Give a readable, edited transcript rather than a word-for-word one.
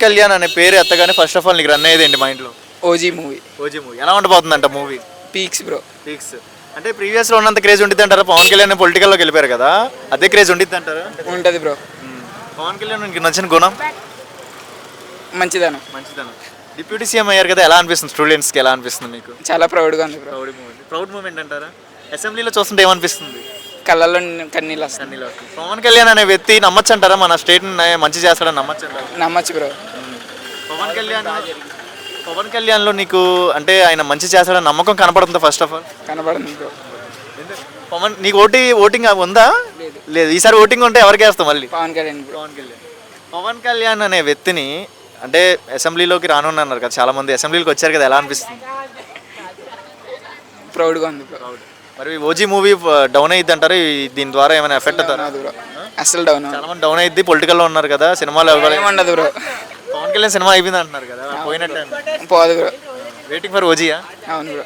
కళ్యాణ్ అనే పేరు ఎత్తగానే first of all నీకు రన్ అయ్యేది ఏంటి మైండ్లో? OG movie. ఓజీ మూవీ ఎలా ఉండబోతుందంట మూవీ? Peaks bro. ఫిక్స్. అంటే ప్రీవియస్లో ఉన్నంత క్రేజ్ ఉంటుంది అంటారా? పవన్ కళ్యాణ్ పొలిటికల్లోకి వెళ్ళిపోయారు కదా, అదే క్రేజ్ ఉంటుంది అంటారా? ఉంటుంది బ్రో. పవన్ కళ్యాణ్ నీకు నచ్చిన గుణం? మంచిదనం. మంచిదనం. డిప్యూటీ సీఎం అయ్యారు కదా, ఎలా అనిపిస్తుంది? స్టూడెంట్స్కి ఎలా అనిపిస్తుంది మీకు? చాలా ప్రౌడ్గా ఉంది బ్రో. ప్రౌడ్ మూమెంట్ అంటారా? అసెంబ్లీలో చూస్తుంటే ఏమనిపిస్తుంది? కళ్ళల్లో కన్నీళ్ళు వస్తుంది. పవన్ కళ్యాణ్ అనే వ్యక్తి నమ్మచ్చు అంటారా? మన స్టేట్ మంచి చేస్తాడని నమ్మచ్చు అంటారా? నమ్మచ్చు బ్రో. పవన్ కళ్యాణ్లో నీకు అంటే ఆయన మంచి చేస్తాడని నమ్మకం కనపడుతుందా ఫస్ట్ ఆఫ్ ఆల్? కనబడుతుంది బ్రో. నీకు ఓటింగ్ ఉందా? లేదు. ఈసారి ఓటింగ్ ఉంటే ఎవరికి వేస్తాం మళ్ళీ? పవన్ కళ్యాణ్ బ్రో. పవన్ కళ్యాణ్ అనే వ్యక్తిని అంటే అసెంబ్లీలోకి రానున్నారు కదా, చాలా మంది అసెంబ్లీలోకి వచ్చారు కదా, ఎలా అనిపిస్తుంది? ప్రౌడ్గా ఉంది బ్రో. మరి ఓజీ మూవీ డౌన్ అయ్యిద్ది అంటారు, దీని ద్వారా ఏమైనా ఎఫెక్ట్ అవుతారా? అసలు డౌన్. చాలా మంది డౌన్ అయ్యిద్ది, పొలిటికల్లో ఉన్నారు కదా, సినిమాలు ఏముండదు బ్రో. పవన్ కళ్యాణ్ సినిమా అయిపోయింది అంటున్నారు కదా, పోయినట్టే. పోదు బ్రో. Waiting for ఓజీయా? అవును బ్రో.